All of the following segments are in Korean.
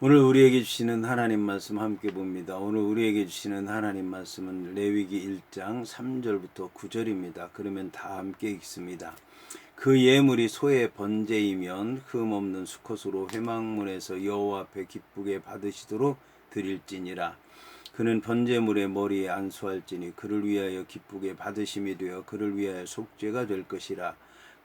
오늘 우리에게 주시는 하나님 말씀 함께 봅니다. 오늘 우리에게 주시는 하나님 말씀은 레위기 1장 3절부터 9절입니다. 그러면 다 함께 읽습니다. 그 예물이 소의 번제이면 흠없는 수컷으로 회막문에서 여호와 앞에 기쁘게 받으시도록 드릴지니라. 그는 번제물의 머리에 안수할지니 그를 위하여 기쁘게 받으심이 되어 그를 위하여 속죄가 될 것이라.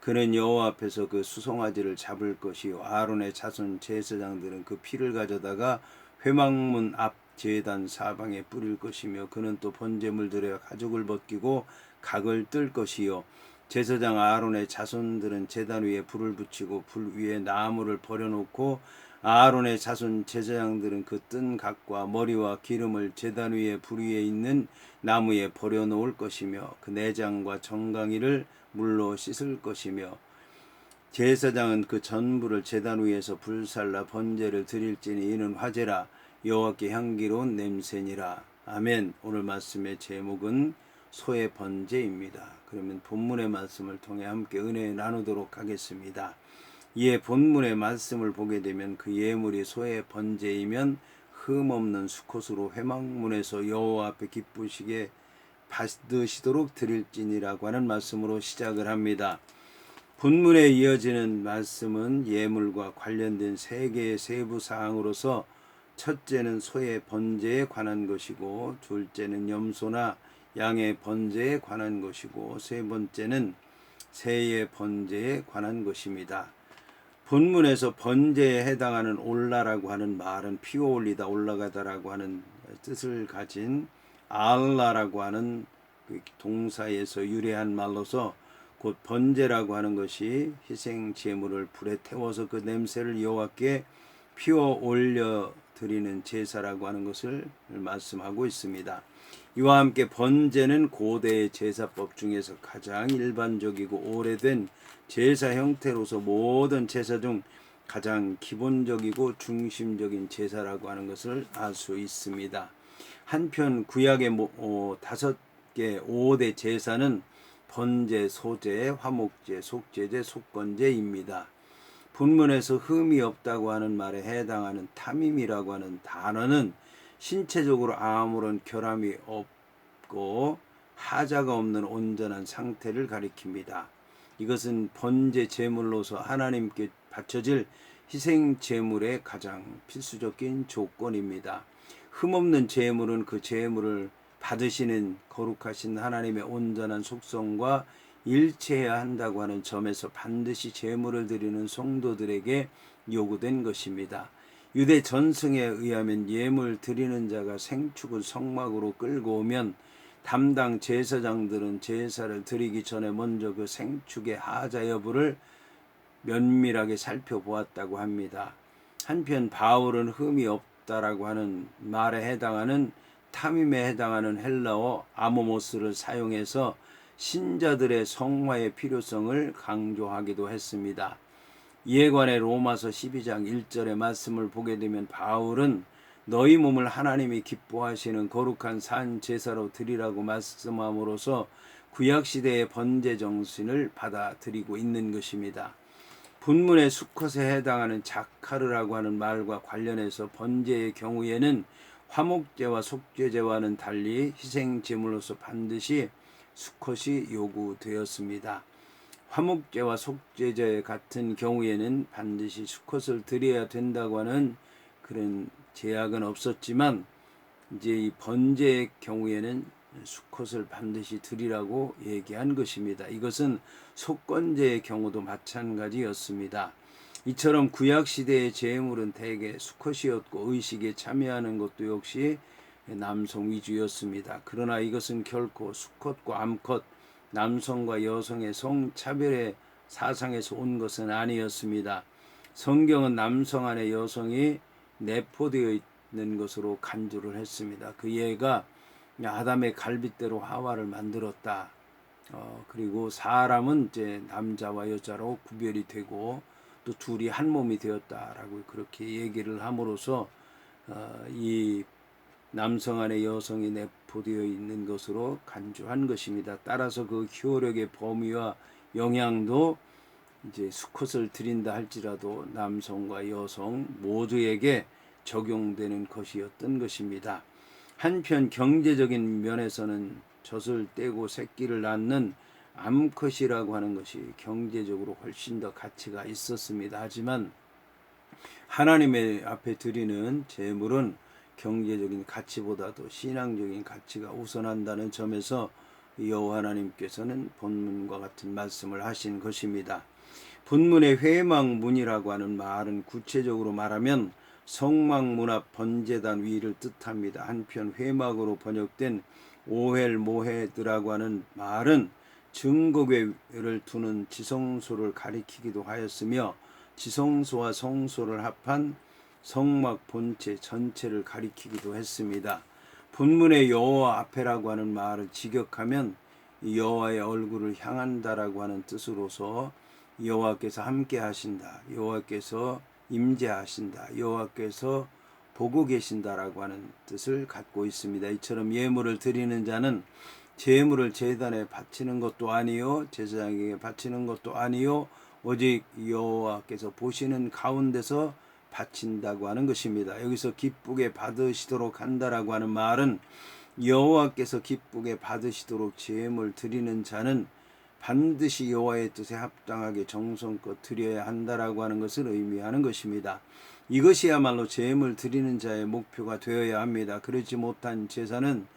그는 여호와 앞에서 그 수송아지를 잡을 것이요 아론의 자손 제사장들은 그 피를 가져다가 회막문 앞 제단 사방에 뿌릴 것이며 그는 또 번제물들의 가죽을 벗기고 각을 뜰 것이요 제사장 아론의 자손들은 제단 위에 불을 붙이고 불 위에 나무를 버려놓고 아론의 자손 제사장들은 그 뜬 각과 머리와 기름을 제단 위에 불 위에 있는 나무에 버려놓을 것이며 그 내장과 정강이를 물로 씻을 것이며 제사장은 그 전부를 제단 위에서 불살라 번제를 드릴지니 이는 화제라 여호와께 향기로운 냄새니라. 아멘. 오늘 말씀의 제목은 소의 번제입니다. 그러면 본문의 말씀을 통해 함께 은혜 나누도록 하겠습니다. 이에 본문의 말씀을 보게 되면 그 예물이 소의 번제이면 흠없는 수컷으로 회막문에서 여호와 앞에 기쁘시게 받으시도록 드릴지니라고 하는 말씀으로 시작을 합니다. 본문에 이어지는 말씀은 예물과 관련된 세 개의 세부 사항으로서 첫째는 소의 번제에 관한 것이고 둘째는 염소나 양의 번제에 관한 것이고 세 번째는 새의 번제에 관한 것입니다. 본문에서 번제에 해당하는 올라라고 하는 말은 피워 올리다 올라가다라고 하는 뜻을 가진 알라라고 하는 동사에서 유래한 말로서 곧 번제라고 하는 것이 희생 제물을 불에 태워서 그 냄새를 여호와께 피워 올려 드리는 제사라고 하는 것을 말씀하고 있습니다. 이와 함께 번제는 고대의 제사법 중에서 가장 일반적이고 오래된 제사 형태로서 모든 제사 중 가장 기본적이고 중심적인 제사라고 하는 것을 알 수 있습니다. 한편 구약의 5개 5대 제사는 번제, 소제, 화목제, 속제제, 속건제입니다. 본문에서 흠이 없다고 하는 말에 해당하는 타밈이라고 하는 단어는 신체적으로 아무런 결함이 없고 하자가 없는 온전한 상태를 가리킵니다. 이것은 번제 제물로서 하나님께 바쳐질 희생 제물의 가장 필수적인 조건입니다. 흠없는 제물은 그 제물을 받으시는 거룩하신 하나님의 온전한 속성과 일치해야 한다고 하는 점에서 반드시 제물을 드리는 성도들에게 요구된 것입니다. 유대 전승에 의하면 예물 드리는 자가 생축을 성막으로 끌고 오면 담당 제사장들은 제사를 드리기 전에 먼저 그 생축의 하자 여부를 면밀하게 살펴보았다고 합니다. 한편 바울은 흠이 없다라고 하는 말에 해당하는 타밈에 해당하는 헬라어 아모모스를 사용해서 신자들의 성화의 필요성을 강조하기도 했습니다. 이에 관해 로마서 12장 1절의 말씀을 보게 되면 바울은 너희 몸을 하나님이 기뻐하시는 거룩한 산 제사로 드리라고 말씀함으로써 구약시대의 번제 정신을 받아들이고 있는 것입니다. 본문의 수컷에 해당하는 자카르라고 하는 말과 관련해서 번제의 경우에는 화목제와 속죄제와는 달리 희생제물로서 반드시 수컷이 요구되었습니다. 화목제와 속죄제 같은 경우에는 반드시 수컷을 드려야 된다고 하는 그런 제약은 없었지만 이제 이 번제의 경우에는 수컷을 반드시 드리라고 얘기한 것입니다. 이것은 속건제의 경우도 마찬가지였습니다. 이처럼 구약시대의 제물은 대개 수컷이었고 의식에 참여하는 것도 역시 남성 위주였습니다. 그러나 이것은 결코 수컷과 암컷, 남성과 여성의 성차별의 사상에서 온 것은 아니었습니다. 성경은 남성 안에 여성이 내포되어 있는 것으로 간주를 했습니다. 그 예가 아담의 갈빗대로 하와를 만들었다. 그리고 사람은 이제 남자와 여자로 구별이 되고 또 둘이 한 몸이 되었다라고 그렇게 얘기를 함으로써 이 남성 안에 여성이 내포되어 있는 것으로 간주한 것입니다. 따라서 그 효력의 범위와 영향도 이제 수컷을 드린다 할지라도 남성과 여성 모두에게 적용되는 것이었던 것입니다. 한편 경제적인 면에서는 젖을 떼고 새끼를 낳는 암컷이라고 하는 것이 경제적으로 훨씬 더 가치가 있었습니다. 하지만 하나님의 앞에 드리는 제물은 경제적인 가치보다도 신앙적인 가치가 우선한다는 점에서 여호와 하나님께서는 본문과 같은 말씀을 하신 것입니다. 본문의 회막문이라고 하는 말은 구체적으로 말하면 성막문 앞 번제단 위를 뜻합니다. 한편 회막으로 번역된 오헬 모헤드라고 하는 말은 증거궤를 두는 지성소를 가리키기도 하였으며 지성소와 성소를 합한 성막 본체 전체를 가리키기도 했습니다. 본문의 여호와 앞에라고 하는 말을 직역하면 여호와의 얼굴을 향한다라고 하는 뜻으로서 여호와께서 함께 하신다, 여호와께서 임재하신다, 여호와께서 보고 계신다라고 하는 뜻을 갖고 있습니다. 이처럼 예물을 드리는 자는 제물을 제단에 바치는 것도 아니요 제사장에게 바치는 것도 아니요 오직 여호와께서 보시는 가운데서 바친다고 하는 것입니다. 여기서 기쁘게 받으시도록 한다라고 하는 말은 여호와께서 기쁘게 받으시도록 제물 드리는 자는 반드시 여호와의 뜻에 합당하게 정성껏 드려야 한다라고 하는 것을 의미하는 것입니다. 이것이야말로 제물 드리는 자의 목표가 되어야 합니다. 그렇지 못한 제사는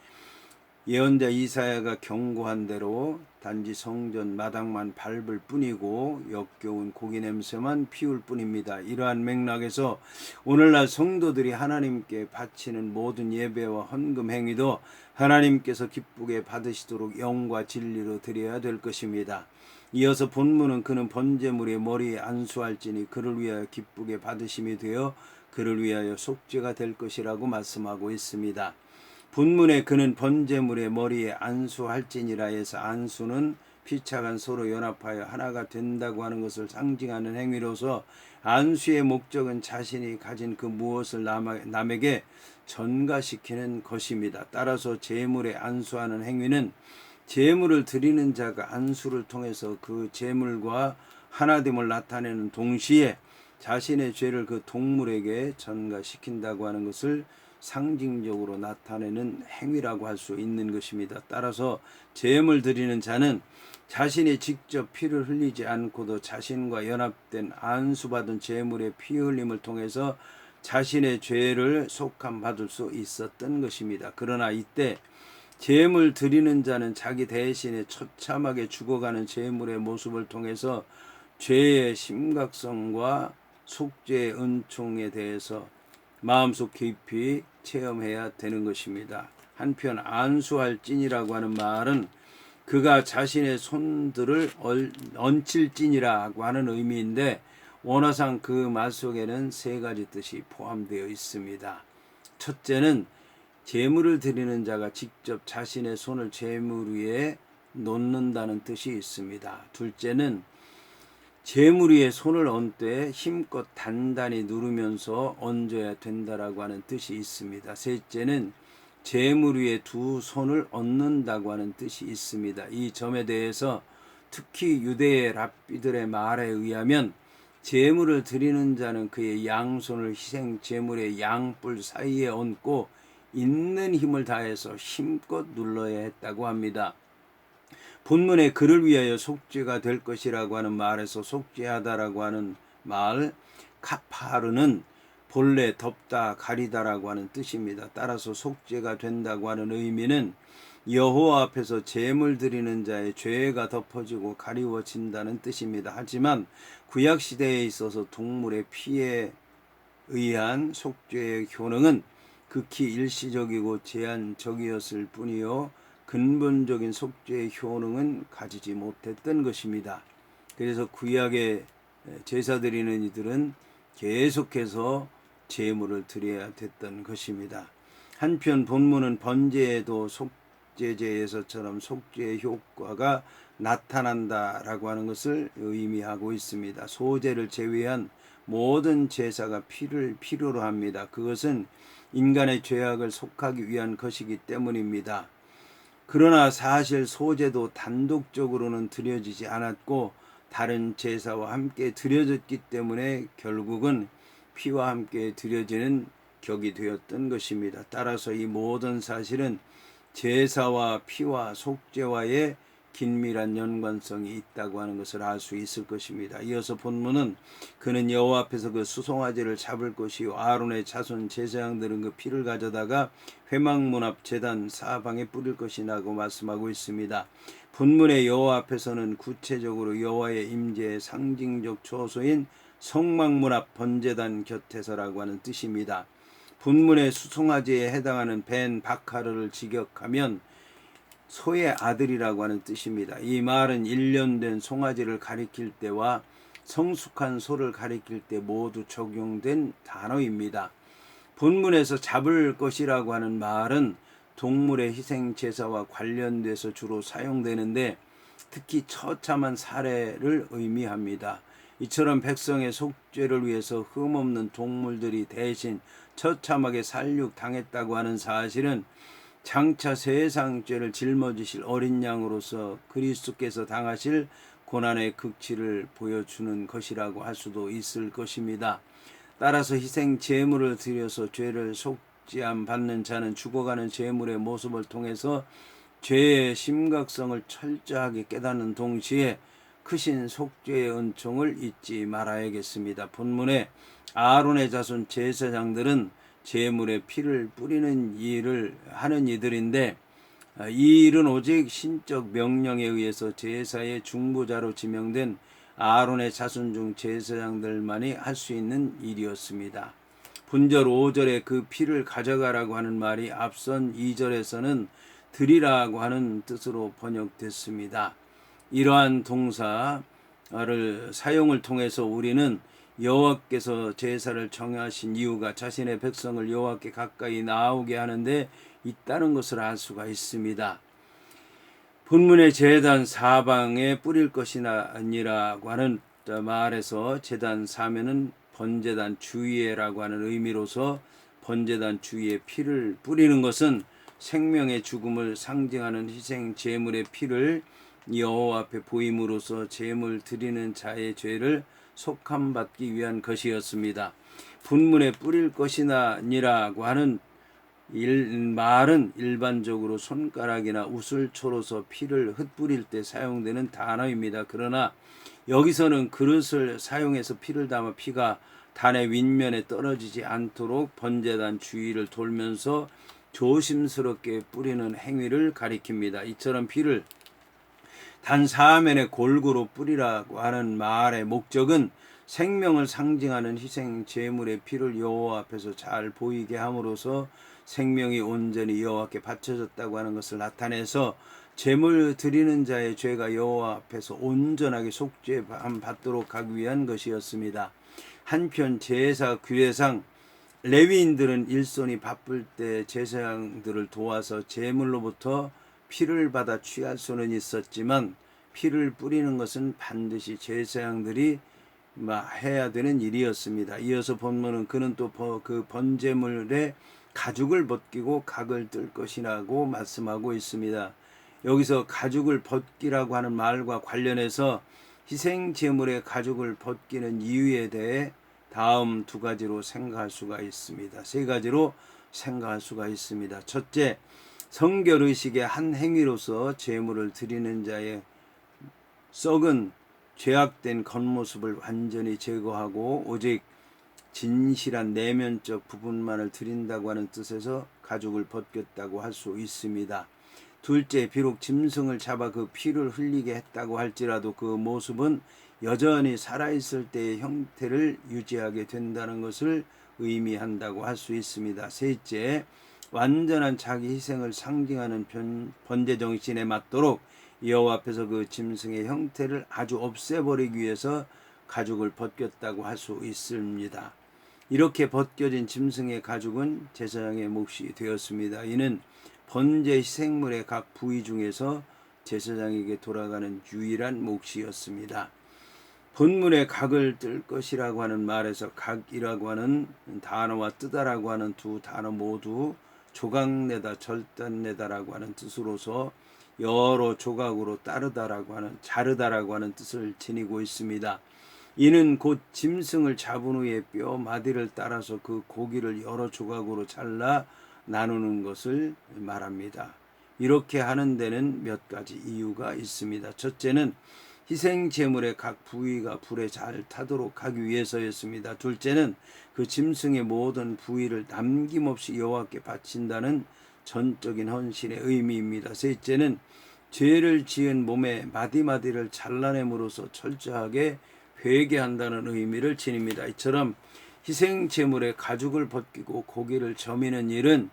예언자 이사야가 경고한 대로 단지 성전 마당만 밟을 뿐이고 역겨운 고기 냄새만 피울 뿐입니다. 이러한 맥락에서 오늘날 성도들이 하나님께 바치는 모든 예배와 헌금 행위도 하나님께서 기쁘게 받으시도록 영과 진리로 드려야 될 것입니다. 이어서 본문은 그는 번제물의 머리에 안수할지니 그를 위하여 기쁘게 받으심이 되어 그를 위하여 속죄가 될 것이라고 말씀하고 있습니다. 본문에 그는 번제물의 머리에 안수할지니라 해서 안수는 피차간 서로 연합하여 하나가 된다고 하는 것을 상징하는 행위로서 안수의 목적은 자신이 가진 그 무엇을 남에게 전가시키는 것입니다. 따라서 제물에 안수하는 행위는 제물을 드리는 자가 안수를 통해서 그 제물과 하나됨을 나타내는 동시에 자신의 죄를 그 동물에게 전가시킨다고 하는 것을 상징적으로 나타내는 행위라고 할 수 있는 것입니다. 따라서 제물 드리는 자는 자신이 직접 피를 흘리지 않고도 자신과 연합된 안수받은 제물의 피 흘림을 통해서 자신의 죄를 속함 받을 수 있었던 것입니다. 그러나 이때 제물 드리는 자는 자기 대신에 처참하게 죽어가는 제물의 모습을 통해서 죄의 심각성과 속죄의 은총에 대해서 마음속 깊이 체험해야 되는 것입니다. 한편 안수할진이라고 하는 말은 그가 자신의 손들을 얹힐진이라고 하는 의미인데 원어상 그 말 속에는 세 가지 뜻이 포함되어 있습니다. 첫째는 제물을 드리는 자가 직접 자신의 손을 제물 위에 놓는다는 뜻이 있습니다. 둘째는 제물 위에 손을 얹되 힘껏 단단히 누르면서 얹어야 된다라고 하는 뜻이 있습니다. 셋째는 제물 위에 두 손을 얹는다고 하는 뜻이 있습니다. 이 점에 대해서 특히 유대의 랍비들의 말에 의하면 제물을 드리는 자는 그의 양손을 희생 제물의 양뿔 사이에 얹고 있는 힘을 다해서 힘껏 눌러야 했다고 합니다. 본문에 그를 위하여 속죄가 될 것이라고 하는 말에서 속죄하다라고 하는 말 카파르는 본래 덮다 가리다라고 하는 뜻입니다. 따라서 속죄가 된다고 하는 의미는 여호와 앞에서 제물 드리는 자의 죄가 덮어지고 가리워진다는 뜻입니다. 하지만 구약 시대에 있어서 동물의 피에 의한 속죄의 효능은 극히 일시적이고 제한적이었을 뿐이요 근본적인 속죄의 효능은 가지지 못했던 것입니다. 그래서 구약의 제사 드리는 이들은 계속해서 제물을 드려야 됐던 것입니다. 한편 본문은 번제에도 속죄제에서처럼 속죄의 효과가 나타난다라고 하는 것을 의미하고 있습니다. 소제를 제외한 모든 제사가 피를 필요로 합니다. 그것은 인간의 죄악을 속하기 위한 것이기 때문입니다. 그러나 사실 소제도 단독적으로는 드려지지 않았고 다른 제사와 함께 드려졌기 때문에 결국은 피와 함께 드려지는 격이 되었던 것입니다. 따라서 이 모든 사실은 제사와 피와 속죄와의 긴밀한 연관성이 있다고 하는 것을 알 수 있을 것입니다. 이어서 본문은 그는 여호와 앞에서 그 수송아지를 잡을 것이요 아론의 자손 제사장들은 그 피를 가져다가 회막문 앞 제단 사방에 뿌릴 것이라고 말씀하고 있습니다. 본문의 여호와 앞에서는 구체적으로 여호와의 임재의 상징적 초소인 성막문 앞 번제단 곁에서라고 하는 뜻입니다. 본문의 수송아지에 해당하는 벤 바카르를 직역하면 소의 아들이라고 하는 뜻입니다. 이 말은 1년 된 송아지를 가리킬 때와 성숙한 소를 가리킬 때 모두 적용된 단어입니다. 본문에서 잡을 것이라고 하는 말은 동물의 희생 제사와 관련돼서 주로 사용되는데 특히 처참한 살해를 의미합니다. 이처럼 백성의 속죄를 위해서 흠없는 동물들이 대신 처참하게 살육당했다고 하는 사실은 장차 세상 죄를 짊어지실 어린 양으로서 그리스도께서 당하실 고난의 극치를 보여주는 것이라고 할 수도 있을 것입니다. 따라서 희생 제물을 드려서 죄를 속죄함 받는 자는 죽어가는 제물의 모습을 통해서 죄의 심각성을 철저하게 깨닫는 동시에 크신 속죄의 은총을 잊지 말아야겠습니다. 본문에 아론의 자손 제사장들은 제물에 피를 뿌리는 일을 하는 이들인데 이 일은 오직 신적 명령에 의해서 제사의 중보자로 지명된 아론의 자손 중 제사장들만이 할 수 있는 일이었습니다. 본절 5절에 그 피를 가져가라고 하는 말이 앞선 2절에서는 드리라고 하는 뜻으로 번역됐습니다. 이러한 동사를 사용을 통해서 우리는 여호와께서 제사를 정하신 이유가 자신의 백성을 여호와께 가까이 나오게 하는데 있다는 것을 알 수가 있습니다. 본문의 제단 사방에 뿌릴 것이나 아니라고 하는 말에서 제단 사면은 번제단 주위에라고 하는 의미로서 번제단 주위에 피를 뿌리는 것은 생명의 죽음을 상징하는 희생 제물의 피를 여호와 앞에 보임으로써 제물 드리는 자의 죄를 속함받기 위한 것이었습니다. 본문에 뿌릴 것이나 아니라고 하는 말은 일반적으로 손가락이나 우슬초로서 피를 흩뿌릴 때 사용되는 단어입니다. 그러나 여기서는 그릇을 사용해서 피를 담아 피가 단의 윗면에 떨어지지 않도록 번제단 주위를 돌면서 조심스럽게 뿌리는 행위를 가리킵니다. 이처럼 피를 단 사면에 골고루 뿌리라고 하는 말의 목적은 생명을 상징하는 희생 제물의 피를 여호와 앞에서 잘 보이게 함으로써 생명이 온전히 여호와께 바쳐졌다고 하는 것을 나타내서 제물 드리는 자의 죄가 여호와 앞에서 온전하게 속죄함 받도록 하기 위한 것이었습니다. 한편 제사 규례상 레위인들은 일손이 바쁠 때 제사장들을 도와서 제물로부터 피를 받아 취할 수는 있었지만 피를 뿌리는 것은 반드시 제사장들이 해야 되는 일이었습니다. 이어서 본문은 그는 또 그 번제물의 가죽을 벗기고 각을 뜰 것이라고 말씀하고 있습니다. 여기서 가죽을 벗기라고 하는 말과 관련해서 희생 제물의 가죽을 벗기는 이유에 대해 다음 두 가지로 생각할 수가 있습니다. 세 가지로 생각할 수가 있습니다. 첫째, 성결의식의 한 행위로서 제물을 드리는 자의 썩은 죄악된 겉모습을 완전히 제거하고 오직 진실한 내면적 부분만을 드린다고 하는 뜻에서 가죽을 벗겼다고 할 수 있습니다. 둘째, 비록 짐승을 잡아 그 피를 흘리게 했다고 할지라도 그 모습은 여전히 살아있을 때의 형태를 유지하게 된다는 것을 의미한다고 할 수 있습니다. 셋째, 완전한 자기 희생을 상징하는 번제 정신에 맞도록 여호와 앞에서 그 짐승의 형태를 아주 없애버리기 위해서 가죽을 벗겼다고 할 수 있습니다. 이렇게 벗겨진 짐승의 가죽은 제사장의 몫이 되었습니다. 이는 번제 희생물의 각 부위 중에서 제사장에게 돌아가는 유일한 몫이었습니다. 본문에 각을 뜰 것이라고 하는 말에서 각이라고 하는 단어와 뜨다라고 하는 두 단어 모두 조각내다, 절단내다라고 하는 뜻으로서 여러 조각으로 따르다라고 하는 자르다라고 하는 뜻을 지니고 있습니다. 이는 곧 짐승을 잡은 후에 뼈 마디를 따라서 그 고기를 여러 조각으로 잘라 나누는 것을 말합니다. 이렇게 하는 데는 몇 가지 이유가 있습니다. 첫째는 희생 제물의 각 부위가 불에 잘 타도록 하기 위해서였습니다. 둘째는 그 짐승의 모든 부위를 남김없이 여호와께 바친다는 전적인 헌신의 의미입니다. 셋째는 죄를 지은 몸의 마디마디를 잘라냄으로써 철저하게 회개한다는 의미를 지닙니다. 이처럼 희생 제물의 가죽을 벗기고 고기를 저미는 일은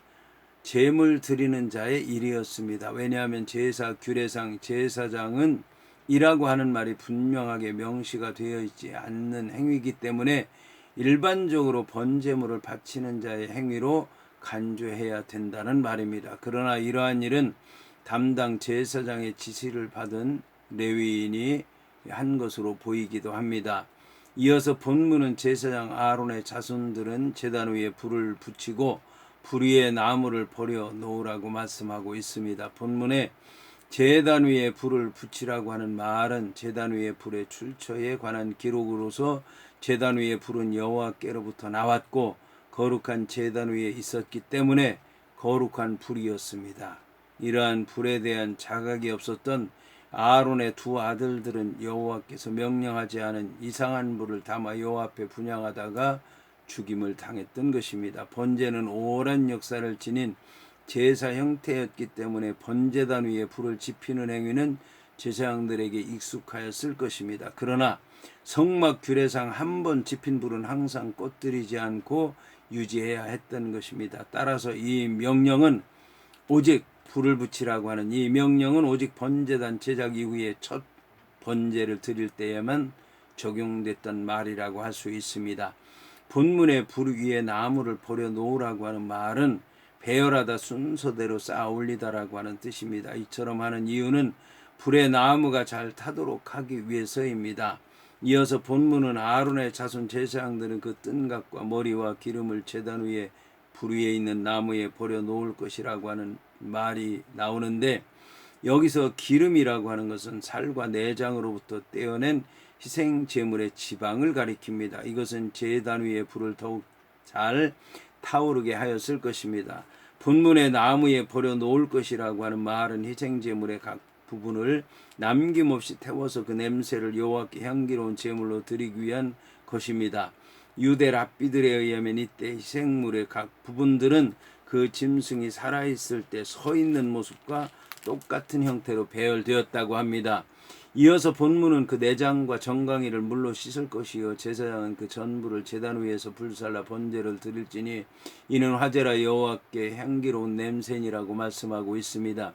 제물 드리는 자의 일이었습니다. 왜냐하면 제사 규례상 제사장은 이라고 하는 말이 분명하게 명시가 되어 있지 않는 행위이기 때문에 일반적으로 번제물을 바치는 자의 행위로 간주해야 된다는 말입니다. 그러나 이러한 일은 담당 제사장의 지시를 받은 레위인이 한 것으로 보이기도 합니다. 이어서 본문은 제사장 아론의 자손들은 제단 위에 불을 붙이고 불 위에 나무를 버려 놓으라고 말씀하고 있습니다. 본문에 제단 위에 불을 붙이라고 하는 말은 제단 위에 불의 출처에 관한 기록으로서 제단 위에 불은 여호와께로부터 나왔고 거룩한 제단 위에 있었기 때문에 거룩한 불이었습니다. 이러한 불에 대한 자각이 없었던 아론의 두 아들들은 여호와께서 명령하지 않은 이상한 불을 담아 여호와 앞에 분향하다가 죽임을 당했던 것입니다. 번제는 오랜 역사를 지닌 제사 형태였기 때문에 번제단 위에 불을 지피는 행위는 제사장들에게 익숙하였을 것입니다. 그러나 성막 규례상 한 번 지핀 불은 항상 꺼뜨리지 않고 유지해야 했던 것입니다. 따라서 이 명령은 오직 불을 붙이라고 하는 이 명령은 오직 번제단 제작 이후에 첫 번제를 드릴 때에만 적용됐던 말이라고 할 수 있습니다. 본문에 불 위에 나무를 버려 놓으라고 하는 말은 배열하다 순서대로 쌓아 올리다라고 하는 뜻입니다. 이처럼 하는 이유는 불에 나무가 잘 타도록 하기 위해서입니다. 이어서 본문은 아론의 자손 제사장들은 그 뜬각과 머리와 기름을 제단 위에 불 위에 있는 나무에 버려 놓을 것이라고 하는 말이 나오는데, 여기서 기름이라고 하는 것은 살과 내장으로부터 떼어낸 희생 제물의 지방을 가리킵니다. 이것은 제단 위에 불을 더욱 잘 타오르게 하였을 것입니다. 본문의 나무에 버려 놓을 것이라고 하는 말은 희생 제물의 각 부분을 남김없이 태워서 그 냄새를 여호와께 향기로운 제물로 드리기 위한 것입니다. 유대 랍비들에 의하면 이때 희생물의 각 부분들은 그 짐승이 살아있을 때 서 있는 모습과 똑같은 형태로 배열되었다고 합니다. 이어서 본문은 그 내장과 정강이를 물로 씻을 것이요 제사장은 그 전부를 제단 위에서 불살라 번제를 드릴지니 이는 화제라 여호와께 향기로운 냄새니라고 말씀하고 있습니다.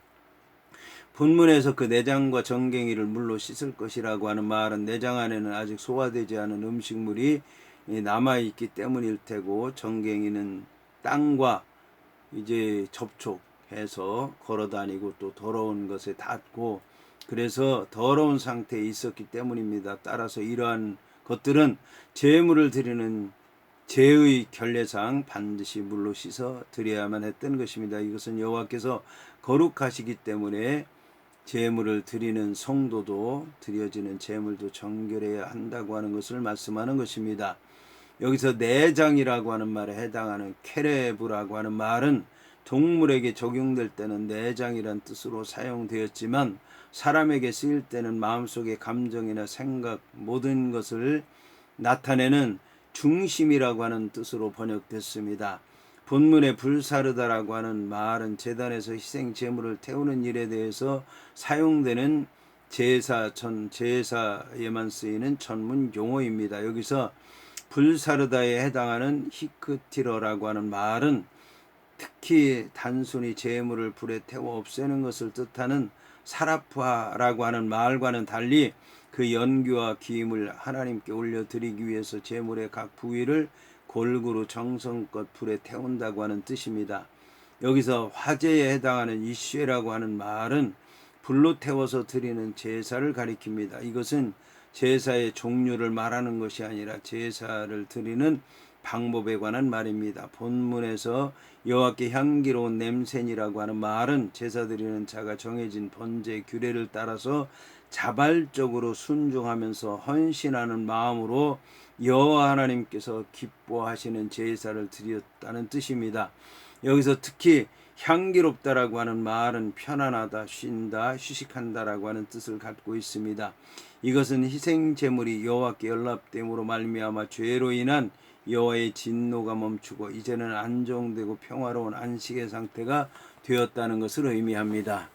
본문에서 그 내장과 정갱이를 물로 씻을 것이라고 하는 말은 내장 안에는 아직 소화되지 않은 음식물이 남아있기 때문일 테고, 정갱이는 땅과 이제 접촉해서 걸어다니고 또 더러운 것에 닿고 그래서 더러운 상태에 있었기 때문입니다. 따라서 이러한 것들은 제물을 드리는 제의 결례상 반드시 물로 씻어 드려야만 했던 것입니다. 이것은 여호와께서 거룩하시기 때문에 제물을 드리는 성도도 드려지는 제물도 정결해야 한다고 하는 것을 말씀하는 것입니다. 여기서 내장이라고 하는 말에 해당하는 케레브라고 하는 말은 동물에게 적용될 때는 내장이란 뜻으로 사용되었지만 사람에게 쓰일 때는 마음속의 감정이나 생각 모든 것을 나타내는 중심이라고 하는 뜻으로 번역됐습니다. 본문에 불사르다라고 하는 말은 제단에서 희생 제물을 태우는 일에 대해서 사용되는 제사에만 쓰이는 전문 용어입니다. 여기서 불사르다에 해당하는 히크티러라고 하는 말은 특히 단순히 제물을 불에 태워 없애는 것을 뜻하는 사라프라고 하는 말과는 달리 그 연기와 기임을 하나님께 올려드리기 위해서 제물의 각 부위를 골고루 정성껏 불에 태운다고 하는 뜻입니다. 여기서 화제에 해당하는 이쉐라고 하는 말은 불로 태워서 드리는 제사를 가리킵니다. 이것은 제사의 종류를 말하는 것이 아니라 제사를 드리는 방법에 관한 말입니다. 본문에서 여호와께 향기로운 냄새니라고 하는 말은 제사 드리는 자가 정해진 번제 규례를 따라서 자발적으로 순종하면서 헌신하는 마음으로 여호와 하나님께서 기뻐하시는 제사를 드렸다는 뜻입니다. 여기서 특히 향기롭다라고 하는 말은 편안하다, 쉰다, 휴식한다라고 하는 뜻을 갖고 있습니다. 이것은 희생 제물이 여호와께 연락됨으로 말미암아 죄로 인한 여호와의 진노가 멈추고 이제는 안정되고 평화로운 안식의 상태가 되었다는 것을 의미합니다.